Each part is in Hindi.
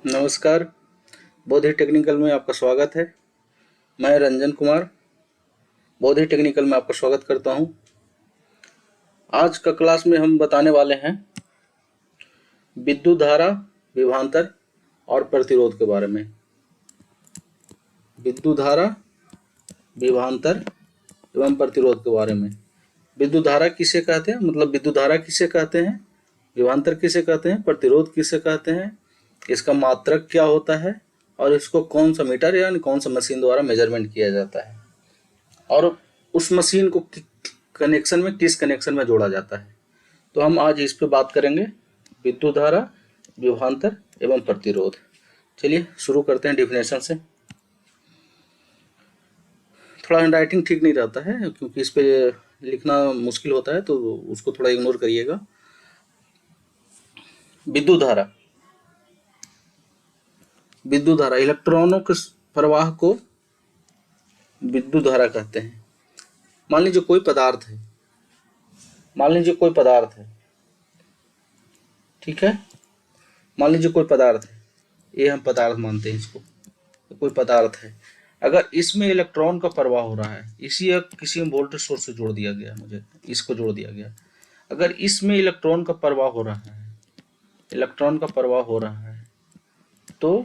नमस्कार। बौद्ध टेक्निकल में आपका स्वागत है। मैं रंजन कुमार बौद्ध टेक्निकल में आपका स्वागत करता हूं। आज का क्लास में हम बताने वाले हैं विद्युत धारा, विभवांतर और प्रतिरोध के बारे में। विद्युत धारा, विभवांतर एवं प्रतिरोध के बारे में। विद्युत धारा किसे कहते हैं, मतलब विद्युत धारा किसे कहते हैं, विभवांतर किसे कहते हैं, प्रतिरोध किसे कहते हैं, इसका मात्रक क्या होता है और इसको कौन सा मीटर यानी कौन सा मशीन द्वारा मेजरमेंट किया जाता है और उस मशीन को कनेक्शन में किस कनेक्शन में जोड़ा जाता है। तो हम आज इस पे बात करेंगे, विद्युत धारा, विभवांतर एवं प्रतिरोध। चलिए शुरू करते हैं डिफिनेशन से। थोड़ा हैंडराइटिंग ठीक नहीं रहता है क्योंकि इस पे लिखना मुश्किल होता है, तो उसको थोड़ा इग्नोर करिएगा। विद्युत धारा, विद्युत धारा इलेक्ट्रॉनों के प्रवाह को विद्युत धारा कहते हैं। मान लीजिए कोई पदार्थ है, ठीक है, मान लीजिए कोई पदार्थ है, ये हम पदार्थ मानते हैं इसको, तो कोई पदार्थ है। अगर इसमें इलेक्ट्रॉन का प्रवाह हो रहा है, किसी वोल्टेज सोर्स से जोड़ दिया गया, मुझे इसको जोड़ दिया गया, अगर इसमें इलेक्ट्रॉन का प्रवाह हो रहा है, तो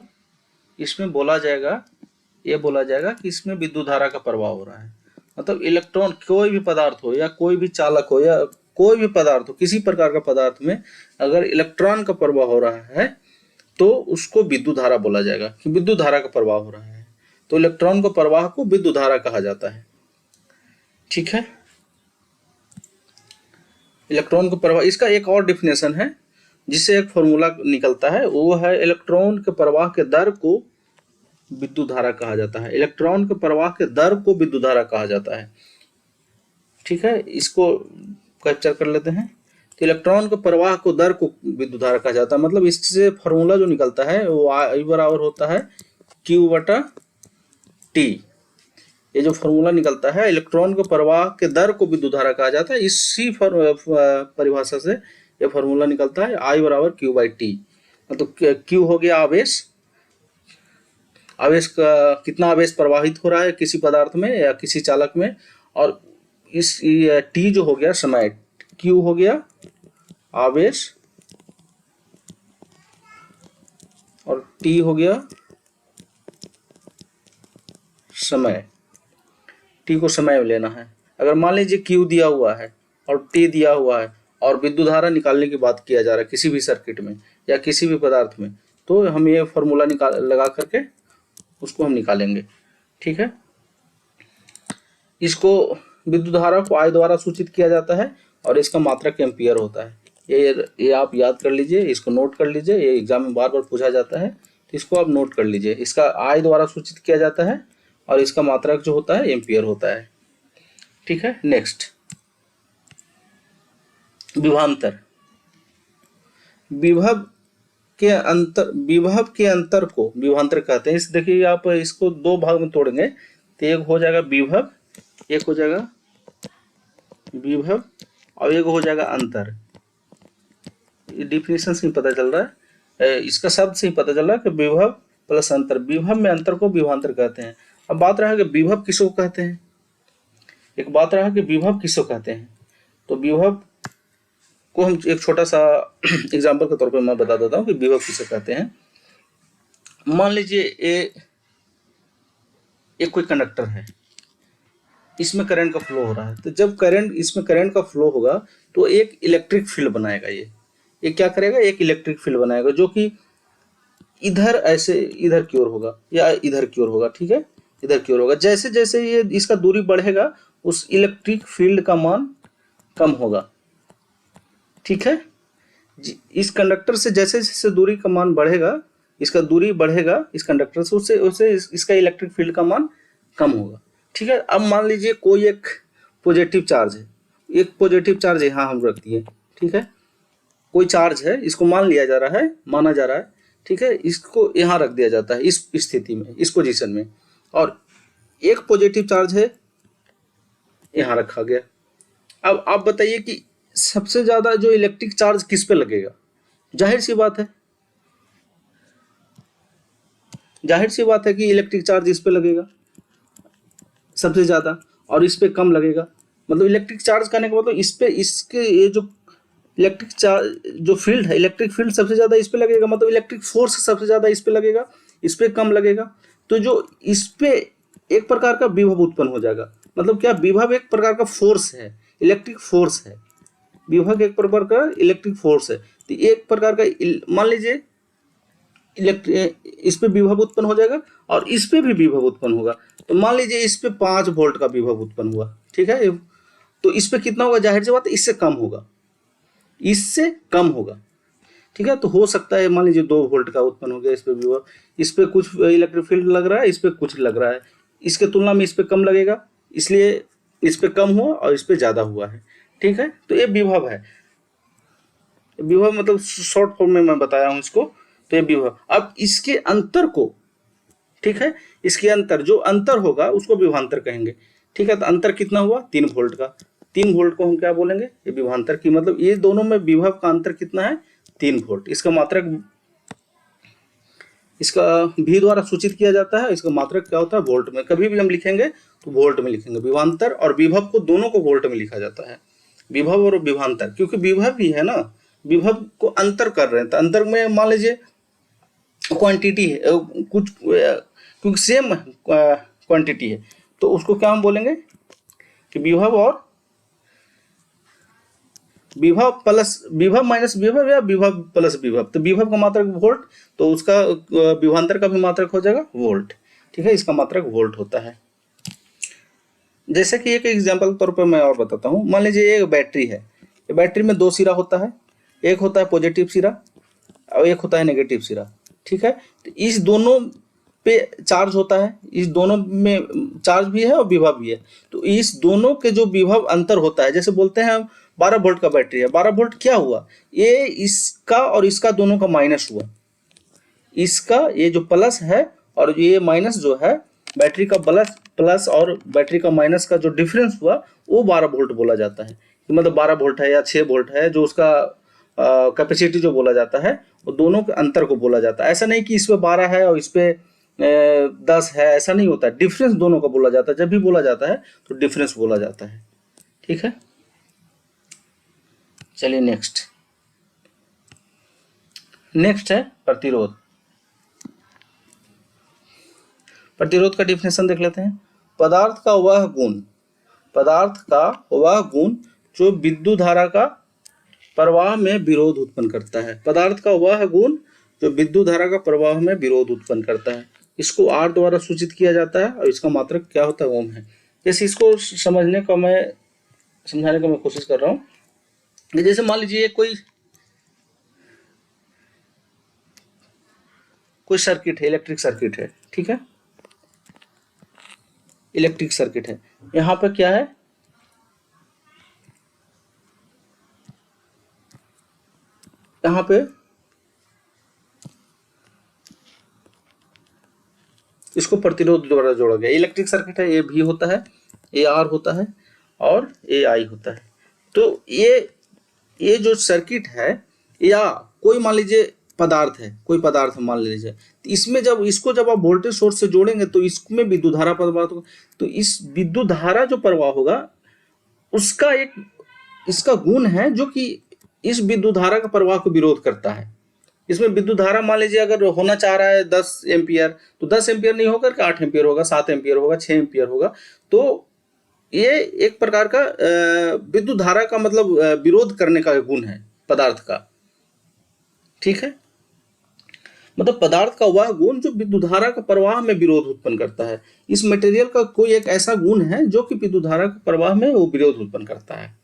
इसमें बोला जाएगा कि इसमें विद्युत धारा का प्रवाह हो रहा है। मतलब इलेक्ट्रॉन, कोई भी पदार्थ हो या कोई भी चालक हो या कोई भी पदार्थ हो, किसी प्रकार का पदार्थ में अगर इलेक्ट्रॉन का प्रवाह हो रहा है तो उसको विद्युत धारा बोला जाएगा कि विद्युत धारा का प्रवाह हो रहा है। तो इलेक्ट्रॉन के प्रवाह को विद्युत धारा कहा जाता है। ठीक है, इलेक्ट्रॉन का प्रवाह, इसका एक और डिफिनेशन है जिससे एक फॉर्मूला निकलता है, वो है इलेक्ट्रॉन के प्रवाह के दर को विद्युत धारा कहा जाता है। इलेक्ट्रॉन के प्रवाह के दर को विद्युत धारा कहा जाता है। ठीक है, इसको कैप्चर कर लेते हैं। तो इलेक्ट्रॉन के प्रवाह को दर को विद्युत धारा कहा जाता है। मतलब इससे फॉर्मूला जो निकलता है वो I बराबर होता है Q/T। ये जो फॉर्मूला निकलता है, इलेक्ट्रॉन के प्रवाह के दर को विद्युत धारा कहा जाता है। इसी परिभाषा से ये फॉर्मूला निकलता है I बराबर Q/T। मतलब Q हो गया आवेश, आवेश का कितना आवेश प्रवाहित हो रहा है किसी पदार्थ में या किसी चालक में, और इस T जो हो गया समय, Q हो गया आवेश और T हो गया समय। T को समय में लेना है। अगर मान लीजिए Q दिया हुआ है और T दिया हुआ है और विद्युत धारा निकालने की बात किया जा रहा है किसी भी सर्किट में या किसी भी पदार्थ में, तो हम ये फॉर्मूला लगा करके उसको हम निकालेंगे। ठीक है, इसको विद्युत धारा को I द्वारा सूचित किया जाता है और इसका मात्रक एम्पियर होता है। ये आप याद कर लीजिए, इसको नोट कर लीजिए, ये एग्जाम में बार बार पूछा जाता है, तो इसको आप नोट कर लीजिए। इसका I द्वारा सूचित किया जाता है और इसका मात्रक जो होता है एम्पियर होता है। ठीक है, नेक्स्ट विभवांतर। विभव के अंतर को विभवांतर कहते हैं। इस देखिए, आप इसको दो भाग में तोड़ेंगे तो एक हो जाएगा विभव, एक हो जाएगा विभव और एक हो जाएगा अंतर। डिफिनेशन से ही पता चल रहा है, इसका शब्द से ही पता चल रहा है कि विभव प्लस अंतर। विभव में अंतर को विभवांतर कहते हैं। अब बात रहा कि विभव किसको कहते हैं, तो विभव को हम एक छोटा सा एग्जाम्पल के तौर पे मैं बता देता हूँ कि विभव किसे कहते हैं। मान लीजिए एक कोई कंडक्टर है, इसमें करंट का फ्लो हो रहा है, तो जब इसमें करंट का फ्लो होगा तो एक इलेक्ट्रिक फील्ड बनाएगा। ये क्या करेगा, एक इलेक्ट्रिक फील्ड बनाएगा जो कि इधर की ओर होगा या इधर की ओर होगा। ठीक है, इधर की ओर होगा। जैसे जैसे ये इसका दूरी बढ़ेगा उस इलेक्ट्रिक फील्ड का मान कम होगा। ठीक है, इस कंडक्टर से जैसे जैसे दूरी का मान बढ़ेगा, इसका दूरी बढ़ेगा इस कंडक्टर से, उससे इसका इलेक्ट्रिक फील्ड का मान कम होगा। ठीक है, अब मान लीजिए कोई एक पॉजिटिव चार्ज है, यहाँ हम रख दिए। ठीक है, कोई चार्ज है, इसको माना जा रहा है। ठीक है, इसको यहाँ रख दिया जाता है इस स्थिति में, इस पोजीशन में, और एक पॉजिटिव चार्ज है यहाँ रखा गया। अब आप बताइए कि सबसे ज्यादा जो इलेक्ट्रिक चार्ज किस पे लगेगा? जाहिर सी बात है जाहिर सी बात है कि इलेक्ट्रिक चार्ज इस पे लगेगा सबसे ज़्यादा और इस पे कम लगेगा। मतलब इलेक्ट्रिक चार्ज करने का मतलब इस पे इसके ये जो इलेक्ट्रिक चार्ज जो फील्ड है, इलेक्ट्रिक फील्ड सबसे ज़्यादा इस पे लगेगा, मतलब इलेक्ट्रिक फोर्स सबसे ज़्यादा इस पे लगेगा, इस पे कम लगेगा। तो जो इस पे एक प्रकार का विभव उत्पन्न हो जाएगा। मतलब क्या, विभव एक प्रकार का फोर्स है, इलेक्ट्रिक फोर्स है। विभव एक प्रकार का इलेक्ट्रिक फोर्स है। तो एक प्रकार का मान लीजिए इस पे विभव उत्पन्न हो जाएगा और इस पे भी विभव उत्पन्न होगा। तो मान लीजिए इस पे 5 वोल्ट का विभव उत्पन्न हुआ, ठीक है। तो इस पे कितना होगा, जाहिर सी बात है इससे कम होगा, इससे कम होगा, ठीक है। तो हो सकता है मान लीजिए 2 वोल्ट का उत्पन्न हो गया इस पे विभव, इस पे कुछ इलेक्ट्रिक फील्ड लग रहा है, इस पे कुछ लग रहा है, इसके तुलना में इस पे कम लगेगा, इसलिए इस पे कम हुआ और इस पे ज़्यादा हुआ है, ठीक है। तो ये विभव है। विभव मतलब शॉर्ट फॉर्म में मैं बताया हूँ इसको। तो ये विभव, अब इसके अंतर को, ठीक है, इसके अंतर जो अंतर होगा उसको विभवांतर कहेंगे, ठीक है। तो अंतर कितना हुआ, 3 वोल्ट का। 3 वोल्ट को हम क्या बोलेंगे, ये विभवांतर की, मतलब ये दोनों में विभव का अंतर कितना है, 3 वोल्ट। इसका मात्रक, इसका भी द्वारा सूचित किया जाता है, इसका मात्रक क्या होता है, वोल्ट में। कभी भी हम लिखेंगे तो वोल्ट में लिखेंगे। विभवांतर और विभव को दोनों को वोल्ट में लिखा जाता है, विभव और विभवांतर, क्योंकि विभव भी है ना, विभव को अंतर कर रहे हैं। तो अंतर में मान लीजिए क्वांटिटी है कुछ, क्योंकि सेम क्वांटिटी है, तो उसको क्या हम बोलेंगे कि विभव और विभव प्लस विभव माइनस विभव या विभव प्लस विभव। तो विभव का मात्रक वोल्ट, तो उसका विभवांतर का भी मात्रक हो जाएगा वोल्ट, ठीक है। इसका मात्रक वोल्ट होता है। जैसे कि एक एग्जांपल तौर पर मैं और बताता हूँ। मान लीजिए एक बैटरी है, बैटरी में 2 सिरा होता है, एक होता है पॉजिटिव सिरा और एक होता है नेगेटिव सिरा, ठीक है। तो इस दोनों पे चार्ज होता है, इस दोनों में चार्ज भी है और विभव भी है। तो इस दोनों के जो विभव अंतर होता है, जैसे बोलते हैं 12 वोल्ट का बैटरी है, 12 वोल्ट क्या हुआ, ये इसका और इसका दोनों का माइनस हुआ, इसका ये जो प्लस है और ये माइनस जो है, बैटरी का प्लस और बैटरी का माइनस का जो डिफरेंस हुआ वो 12 वोल्ट बोला जाता है। मतलब 12 वोल्ट है या 6 वोल्ट है, जो उसका कैपेसिटी जो बोला जाता है, वो दोनों के अंतर को बोला जाता है। ऐसा नहीं कि इस पे 12 है और इस पे 10 है, ऐसा नहीं होता है। डिफरेंस दोनों का बोला जाता है। जब भी बोला जाता है तो डिफरेंस बोला जाता है, ठीक है। चलिए नेक्स्ट है प्रतिरोध। प्रतिरोध का डिफिनेशन देख लेते हैं। पदार्थ का वह गुण जो विद्युत धारा का प्रवाह में विरोध उत्पन्न करता है। पदार्थ का वह गुण जो विद्युत धारा का प्रवाह में विरोध उत्पन्न करता है, इसको R द्वारा सूचित किया जाता है और इसका मात्रक क्या होता है, ओम है। जैसे इसको समझाने का मैं कोशिश कर रहा हूँ। जैसे मान लीजिए कोई सर्किट है, इलेक्ट्रिक सर्किट है, ठीक है। इलेक्ट्रिक सर्किट है, यहाँ पे क्या है, यहाँ पे इसको प्रतिरोध द्वारा जोड़ा गया। इलेक्ट्रिक सर्किट है, ये भी होता है, ये आर होता है और ये आई होता है। तो ये जो सर्किट है, या कोई मान लीजिए पदार्थ है, कोई पदार्थ मान लीजिए, तो इसमें जब आप वोल्टेज सोर्स से जोड़ेंगे तो इसमें विद्युत धारा प्रवाह होगा। तो इस विद्युत धारा जो प्रवाह होगा उसका एक इसका गुण है जो कि इस विद्युत धारा का प्रवाह को विरोध करता है। इसमें विद्युत धारा मान लीजिए अगर होना चाह रहा है 10 एम्पियर, तो 10 एम्पियर नहीं होकर के 8 एम्पियर होगा, 7 एम्पियर होगा, 6 एम्पियर होगा। तो ये एक प्रकार का विद्युत धारा का मतलब विरोध करने का गुण है पदार्थ का, ठीक है। मतलब पदार्थ का वह गुण जो विद्युत धारा का प्रवाह में विरोध उत्पन्न करता है। इस मटेरियल का कोई एक ऐसा गुण है जो कि विद्युत धारा के प्रवाह में वो विरोध उत्पन्न करता है।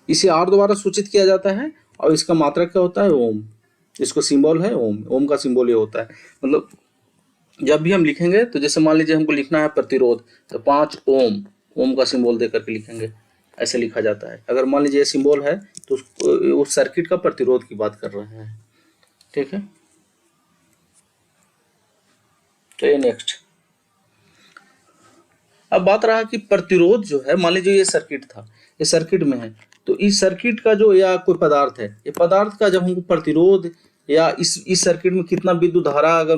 इसे R द्वारा सूचित किया जाता है और इसका मात्रक क्या होता है, ओम। इसको सिंबल है ओम। ओम का सिंबल ये होता है। मतलब जब भी हम लिखेंगे तो जैसे मान लीजिए हमको लिखना है प्रतिरोध, तो 5 ओम, ओम का सिंबल दे करके लिखेंगे, ऐसे लिखा जाता है। अगर मान लीजिए सिंबल है तो उस सर्किट का प्रतिरोध की बात कर रहे हैं, ठीक है। तो ये नेक्स्ट, अब बात रहा कि प्रतिरोध जो है, मान लीजिए ये सर्किट था, ये सर्किट में है, तो इस सर्किट का जो या कोई पदार्थ है, ये पदार्थ का जब हमको प्रतिरोध या इस सर्किट में कितना विद्युत धारा अगर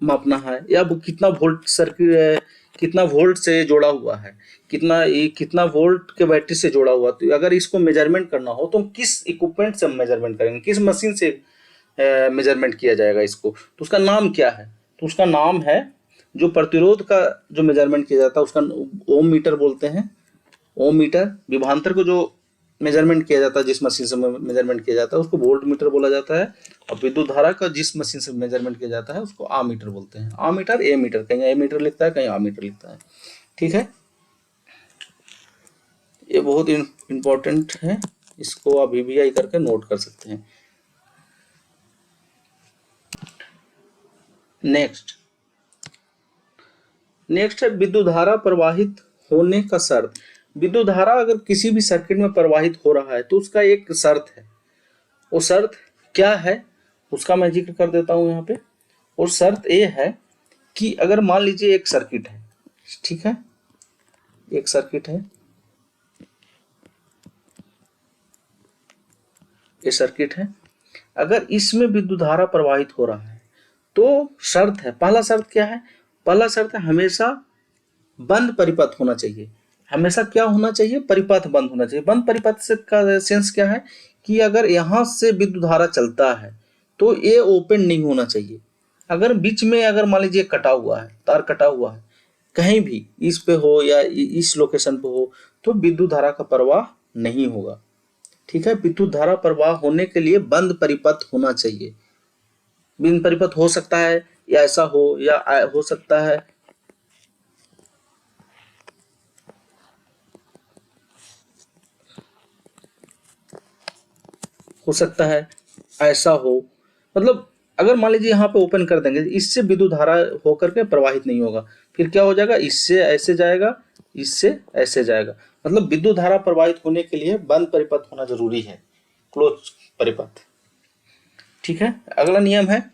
मापना है, या वो कितना वोल्ट सर्किट, कितना वोल्ट से जुड़ा हुआ है, कितना वोल्ट के बैटरी से जुड़ा हुआ, तो अगर इसको मेजरमेंट करना हो तो हम किस इक्विपमेंट से मेजरमेंट करेंगे, किस मशीन से मेजरमेंट किया जाएगा इसको, तो उसका नाम क्या है, तो उसका नाम है, जो प्रतिरोध का जो मेजरमेंट किया जाता है उसका ओम मीटर बोलते हैं। ओम मीटर, विभवांतर को जो मेजरमेंट किया जाता है, जिस मशीन से मेजरमेंट किया जाता है उसको वोल्ट मीटर बोला जाता है, और विद्युत धारा का जिस मशीन से मेजरमेंट किया जाता है उसको आ मीटर बोलते हैं। आ मीटर, ए मीटर, कहीं ए मीटर लिखता है, कहीं आ मीटर लिखता है। ठीक है, ये बहुत इंपॉर्टेंट है, इसको आप वीवीआई करके नोट कर सकते हैं। नेक्स्ट है विद्युत धारा प्रवाहित होने का शर्त। विद्युत धारा अगर किसी भी सर्किट में प्रवाहित हो रहा है तो उसका एक शर्त है, वो शर्त क्या है उसका मैं जिक्र कर देता हूं यहाँ पे। और शर्त ये है कि अगर मान लीजिए एक सर्किट है, ठीक है, एक सर्किट है, ये सर्किट है, अगर इसमें विद्युत धारा प्रवाहित हो रहा है तो शर्त है, पहला शर्त क्या है, पहला शर्त है हमेशा बंद परिपथ होना चाहिए। हमेशा क्या होना चाहिए, परिपथ बंद होना चाहिए। बंद परिपथ से का सेंस क्या है कि अगर यहां से विद्युत धारा चलता है तो ये ओपन नहीं होना चाहिए। अगर बीच में अगर मान लीजिए कटा हुआ है, तार कटा हुआ है, कहीं भी इस पे हो या इस लोकेशन पे हो, तो विद्युत धारा का प्रवाह नहीं होगा। ठीक है, विद्युत धारा प्रवाह होने के लिए बंद परिपथ होना चाहिए। बंद परिपथ हो सकता है या ऐसा हो, या हो सकता है ऐसा हो, मतलब अगर मान लीजिए यहाँ पे ओपन कर देंगे, इससे विद्युत धारा होकर के प्रवाहित नहीं होगा, फिर क्या हो जाएगा, इससे ऐसे जाएगा, इससे ऐसे जाएगा। मतलब विद्युत धारा प्रवाहित होने के लिए बंद परिपथ होना जरूरी है, क्लोज परिपथ। ठीक है, अगला नियम है,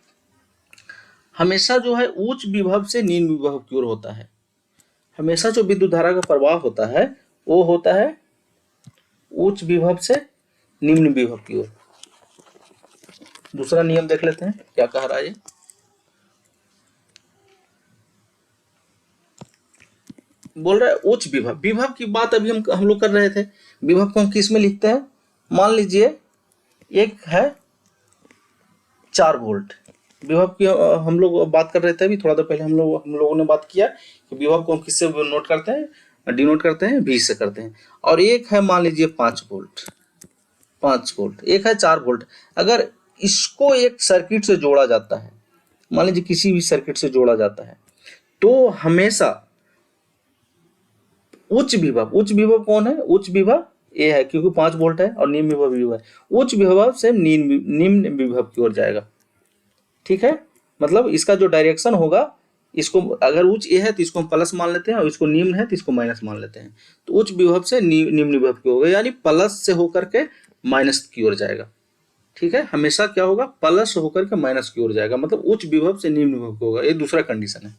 हमेशा जो है उच्च विभव से निम्न विभव की ओर होता है। हमेशा जो विद्युत धारा का प्रवाह होता है वो होता है उच्च विभव से निम्न विभव की ओर। दूसरा नियम देख लेते हैं क्या कह रहा है ये। बोल रहा है उच्च विभव, विभव की बात अभी हम लोग कर रहे थे। विभव को हम किस में लिखते हैं, मान लीजिए एक है 4 वोल्ट विभव की हम लोग बात कर रहे थे अभी थोड़ा देर पहले। हम लोगों ने बात किया कि विभव को हम किससे नोट करते हैं, डिनोट करते हैं, V से करते हैं। और एक है मान लीजिए 5 वोल्ट, एक है 4 वोल्ट। अगर इसको एक सर्किट से जोड़ा जाता है, मान लीजिए किसी भी सर्किट से जोड़ा जाता है, तो हमेशा उच्च विभव कौन है, उच्च विभव ये है क्योंकि 5 वोल्ट है, और निम्न विभव भी है। उच्च विभव से निम्न विभव की ओर जाएगा। ठीक है, मतलब इसका जो डायरेक्शन होगा, इसको अगर उच्च ए है तो इसको हम प्लस मान लेते हैं, और इसको निम्न है तो इसको माइनस मान लेते हैं। तो उच्च विभव से निम्न विभव की होगा, यानी प्लस से होकर के माइनस की ओर जाएगा। ठीक है, हमेशा क्या होगा, प्लस होकर के माइनस की ओर जाएगा, मतलब उच्च विभव से निम्न विभव की होगा। ये दूसरा कंडीशन है।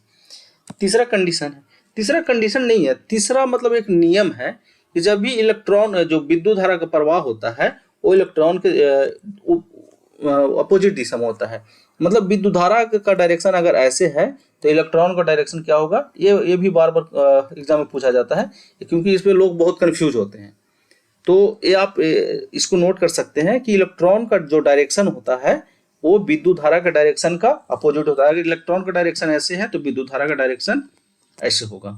तीसरा कंडीशन नहीं है, तीसरा मतलब एक नियम है कि जब भी इलेक्ट्रॉन, जो विद्युत धारा का प्रवाह होता है वो इलेक्ट्रॉन के अपोजिट दिशा में होता है। मतलब विद्युत धारा का डायरेक्शन अगर ऐसे है तो इलेक्ट्रॉन का डायरेक्शन क्या होगा, ये भी बार बार एग्जाम में पूछा जाता है, क्योंकि इस पे लोग बहुत कंफ्यूज होते हैं। तो ये आप इसको नोट कर सकते हैं कि इलेक्ट्रॉन का जो डायरेक्शन होता है वो विद्युत धारा का डायरेक्शन का अपोजिट होता है। अगर इलेक्ट्रॉन का डायरेक्शन ऐसे है तो विद्युत धारा का डायरेक्शन ऐसे होगा।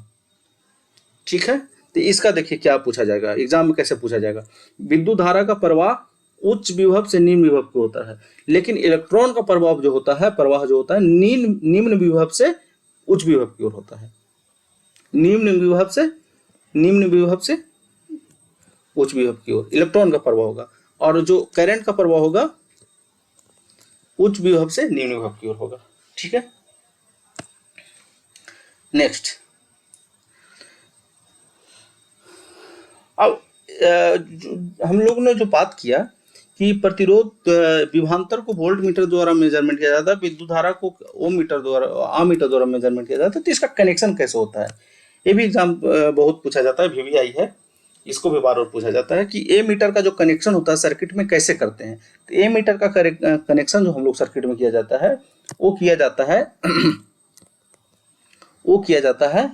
ठीक है, तो इसका देखिए क्या पूछा जाएगा एग्जाम में, कैसे पूछा जाएगा। विद्युत धारा का प्रवाह उच्च विभव से निम्न विभव को होता है, लेकिन इलेक्ट्रॉन का प्रवाह जो होता है निम्न विभव से उच्च विभव की ओर होता है। निम्न विभव से उच्च विभव की ओर इलेक्ट्रॉन का प्रवाह होगा, और जो करंट का प्रवाह होगा उच्च विभव से निम्न विभव की ओर होगा। ठीक है, नेक्स्ट अब हम लोग ने जो बात किया कि प्रतिरोध विभवांतर को वोल्ट मीटर द्वारा मेजरमेंट किया जाता है, विद्युत धारा को ओम मीटर द्वारा, आ मीटर द्वारा मेजरमेंट किया जाता है, तो इसका कनेक्शन कैसे होता है, ये भी एग्जाम बहुत पूछा जाता है, वीवीआई है। इसको भी बार बार पूछा जाता है कि ए मीटर का जो कनेक्शन होता है सर्किट में कैसे करते हैं। तो ए मीटर का कनेक्शन जो हम लोग सर्किट में किया जाता है वो किया जाता है वो किया जाता है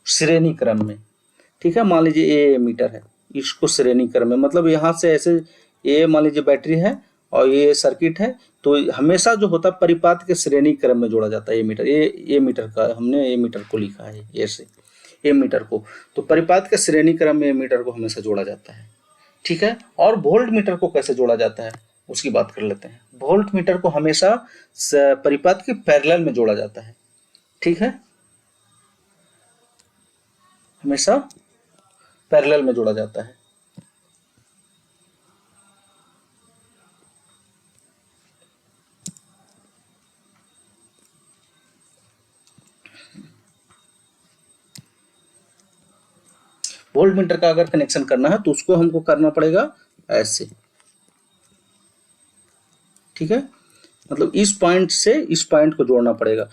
श्रेणी क्रम में। ठीक है, मान लीजिए ए मीटर है, इसको श्रेणी क्रम में, मतलब यहाँ से ऐसे ए मान लीजिए बैटरी है और ये सर्किट है, तो हमेशा जो होता है परिपात के श्रेणी क्रम में जोड़ा जाता है। ए मीटर, ए मीटर का हमने ए मीटर को लिखा है ऐसे, ए मीटर को, तो परिपात के श्रेणी क्रम में ए मीटर को हमेशा जोड़ा जाता है। ठीक है, और वोल्ट मीटर को कैसे जोड़ा जाता है उसकी बात कर लेते हैं। वोल्ट मीटर को हमेशा परिपात के पैरेलल में जोड़ा जाता है। ठीक है, हमेशा पैरेलल में जोड़ा जाता है। वोल्ट मीटर का अगर कनेक्शन करना है तो उसको हमको करना पड़ेगा ऐसे। ठीक है, मतलब इस पॉइंट से इस पॉइंट को जोड़ना पड़ेगा।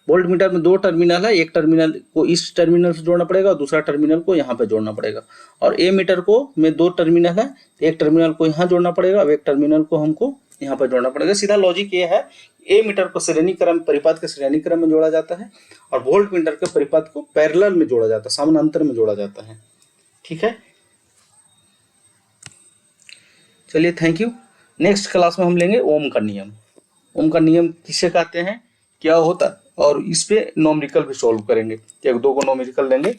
वोल्ट मीटर में दो टर्मिनल है, एक टर्मिनल को इस टर्मिनल से जोड़ना पड़ेगा और दूसरा टर्मिनल को यहाँ पे जोड़ना पड़ेगा। और ए मीटर को में दो टर्मिनल है, एक टर्मिनल को यहाँ जोड़ना पड़ेगा और एक टर्मिनल को हमको यहाँ पर जोड़ना पड़ेगा। सीधा लॉजिक ये है, ए मीटर को श्रेणी क्रम परिपात के श्रेणी क्रम में जोड़ा जाता है और वोल्ट मीटर के परिपात को पैरेलल में जोड़ा जाता है, समानांतर में जोड़ा जाता है। ठीक है, चलिए थैंक यू। नेक्स्ट क्लास में हम लेंगे ओम का नियम। ओम का नियम किसे कहते हैं, क्या होता है, और इस पे नॉमेरिकल भी सॉल्व करेंगे। एक दो को नॉमेरिकल लेंगे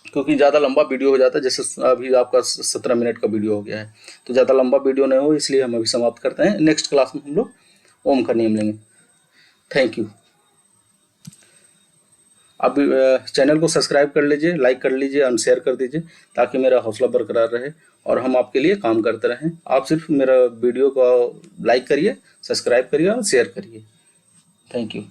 क्योंकि ज़्यादा लंबा वीडियो हो जाता है, जैसे अभी आपका 17 मिनट का वीडियो हो गया है, तो ज़्यादा लंबा वीडियो नहीं हो, इसलिए हम अभी समाप्त करते हैं। नेक्स्ट क्लास में हम लोग ओम का नियम लेंगे। Thank you. आप चैनल को सब्सक्राइब कर लीजिए, लाइक कर लीजिए और शेयर कर दीजिए ताकि मेरा हौसला बरकरार रहे और हम आपके लिए काम करते रहें। आप सिर्फ मेरा वीडियो को लाइक करिए, सब्सक्राइब करिए और शेयर करिए। Thank you.